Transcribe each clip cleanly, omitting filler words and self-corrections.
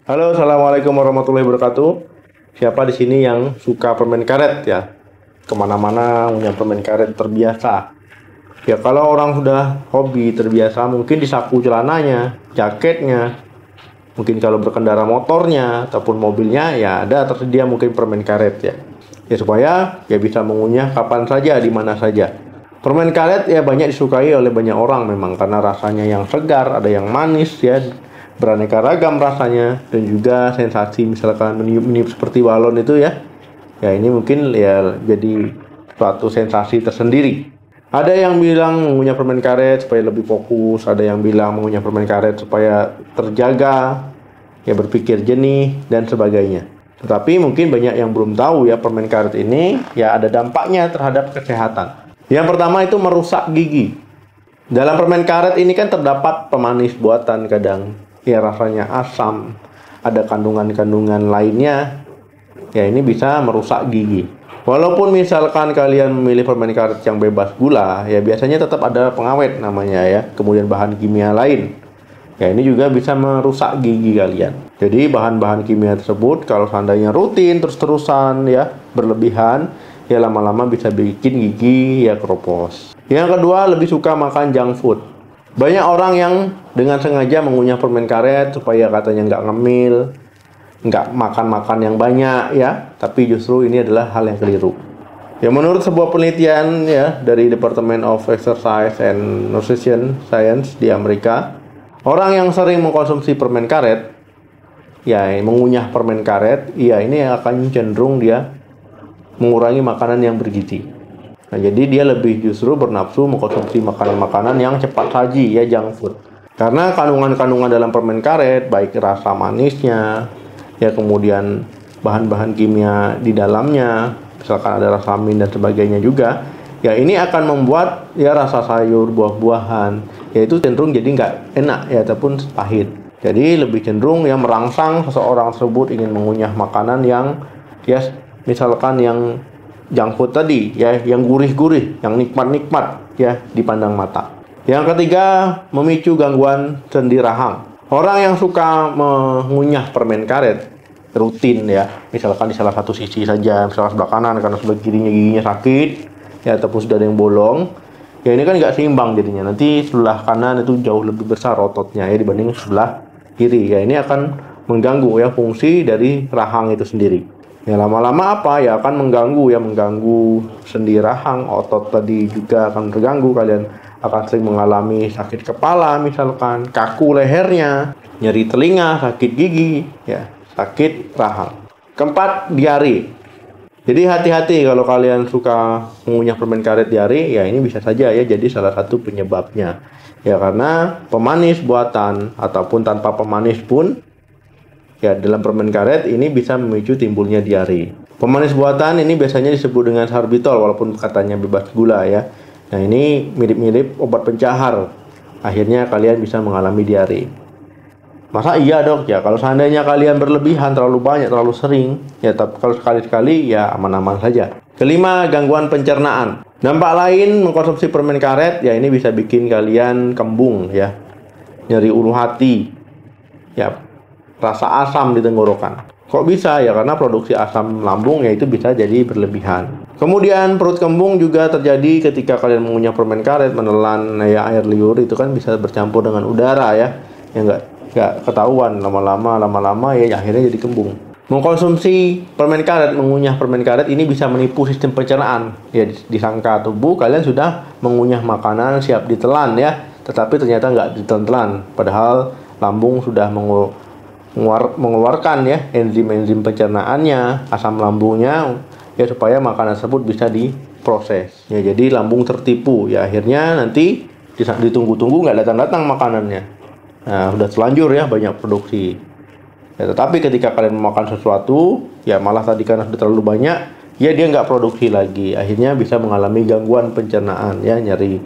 Halo, assalamualaikum warahmatullahi wabarakatuh. Siapa di sini yang suka permen karet ya? Kemana-mana punya permen karet terbiasa. Ya kalau orang sudah hobi terbiasa, mungkin di saku celananya, jaketnya, mungkin kalau berkendara motornya ataupun mobilnya, ya ada tersedia mungkin permen karet ya. Ya supaya ya bisa mengunyah kapan saja, di mana saja. Permen karet ya banyak disukai oleh banyak orang memang karena rasanya yang segar, ada yang manis ya, beraneka ragam rasanya, dan juga sensasi misalkan meniup seperti balon itu ya. Ya ini mungkin ya jadi suatu sensasi tersendiri. Ada yang bilang mengunyah permen karet supaya lebih fokus, ada yang bilang mengunyah permen karet supaya terjaga, ya berpikir jernih dan sebagainya. Tetapi mungkin banyak yang belum tahu ya permen karet ini ya ada dampaknya terhadap kesehatan. Yang pertama itu merusak gigi. Dalam permen karet ini kan terdapat pemanis buatan kadang, ya rasanya asam, ada kandungan-kandungan lainnya, ya ini bisa merusak gigi. Walaupun misalkan kalian memilih permen karet yang bebas gula, ya biasanya tetap ada pengawet namanya ya, kemudian bahan kimia lain. Ya ini juga bisa merusak gigi kalian. Jadi bahan-bahan kimia tersebut kalau seandainya rutin terus-terusan ya berlebihan, ya lama-lama bisa bikin gigi ya keropos. Yang kedua, lebih suka makan junk food. Banyak orang yang dengan sengaja mengunyah permen karet supaya katanya nggak ngemil, nggak makan-makan yang banyak ya, tapi justru ini adalah hal yang keliru. Ya menurut sebuah penelitian ya dari Department of Exercise and Nutrition Science di Amerika, orang yang sering mengkonsumsi permen karet, ya mengunyah permen karet, ya ini akan cenderung dia mengurangi makanan yang bergizi. Nah, jadi dia lebih justru bernafsu mengkonsumsi makanan-makanan yang cepat saji ya, junk food. Karena kandungan-kandungan dalam permen karet, baik rasa manisnya, ya kemudian bahan-bahan kimia di dalamnya, misalkan ada rasa amin dan sebagainya juga, ya ini akan membuat ya rasa sayur, buah-buahan, ya itu cenderung jadi nggak enak ya ataupun pahit. Jadi lebih cenderung ya merangsang seseorang tersebut ingin mengunyah makanan yang ya misalkan yang junk food tadi ya, yang gurih-gurih, yang nikmat-nikmat ya dipandang mata. Yang ketiga, memicu gangguan sendi rahang. Orang yang suka mengunyah permen karet rutin ya, misalkan di salah satu sisi saja, misalkan sebelah kanan karena sebelah kirinya giginya sakit ya, ataupun sudah ada yang bolong, ya ini kan nggak seimbang jadinya. Nanti sebelah kanan itu jauh lebih besar ototnya ya dibanding sebelah kiri. Ya ini akan mengganggu ya fungsi dari rahang itu sendiri. Ya lama-lama apa ya akan mengganggu sendi rahang, otot tadi juga akan terganggu, kalian akan sering mengalami sakit kepala misalkan, kaku lehernya, nyeri telinga, sakit gigi, ya sakit rahang. Keempat, diare. Jadi hati-hati kalau kalian suka mengunyah permen karet diare, ya ini bisa saja ya jadi salah satu penyebabnya. Ya karena pemanis buatan ataupun tanpa pemanis pun ya dalam permen karet ini bisa memicu timbulnya diare. Pemanis buatan ini biasanya disebut dengan sorbitol walaupun katanya bebas gula ya. Nah ini mirip-mirip obat pencahar. Akhirnya kalian bisa mengalami diare. Masa iya dok ya, kalau seandainya kalian berlebihan, terlalu banyak, terlalu sering, ya tapi kalau sekali-sekali ya aman-aman saja. Kelima, gangguan pencernaan. Dampak lain mengkonsumsi permen karet ya ini bisa bikin kalian kembung ya, nyeri ulu hati, ya rasa asam di tenggorokan. Kok bisa ya? Karena produksi asam lambung ya itu bisa jadi berlebihan. Kemudian perut kembung juga terjadi ketika kalian mengunyah permen karet, menelan ya air liur itu kan bisa bercampur dengan udara ya, yang nggak ketahuan lama-lama ya akhirnya jadi kembung. Mengkonsumsi permen karet, mengunyah permen karet ini bisa menipu sistem pencernaan. Ya disangka tubuh kalian sudah mengunyah makanan siap ditelan ya, tetapi ternyata nggak ditelan. Padahal lambung sudah mengeluarkan ya enzim-enzim pencernaannya, asam lambungnya ya supaya makanan tersebut bisa diproses. Ya jadi lambung tertipu ya, akhirnya nanti ditunggu-tunggu nggak datang-datang makanannya. Nah, sudah terlanjur ya banyak produksi. Ya, tetapi ketika kalian memakan sesuatu, ya malah tadi karena sudah terlalu banyak, ya dia nggak produksi lagi. Akhirnya bisa mengalami gangguan pencernaan, ya nyeri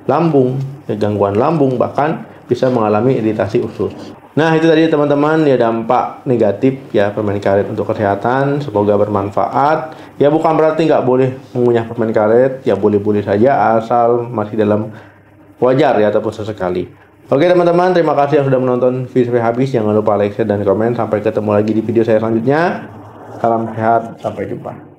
lambung, ya, gangguan lambung, bahkan bisa mengalami iritasi usus. Nah itu tadi teman-teman ya dampak negatif ya permen karet untuk kesehatan. Semoga bermanfaat. Ya bukan berarti nggak boleh mengunyah permen karet, ya boleh-boleh saja asal masih dalam wajar ya ataupun sesekali. Oke teman-teman, terima kasih yang sudah menonton video sampai habis. Jangan lupa like, share, dan komen. Sampai ketemu lagi di video saya selanjutnya. Salam sehat, sampai jumpa.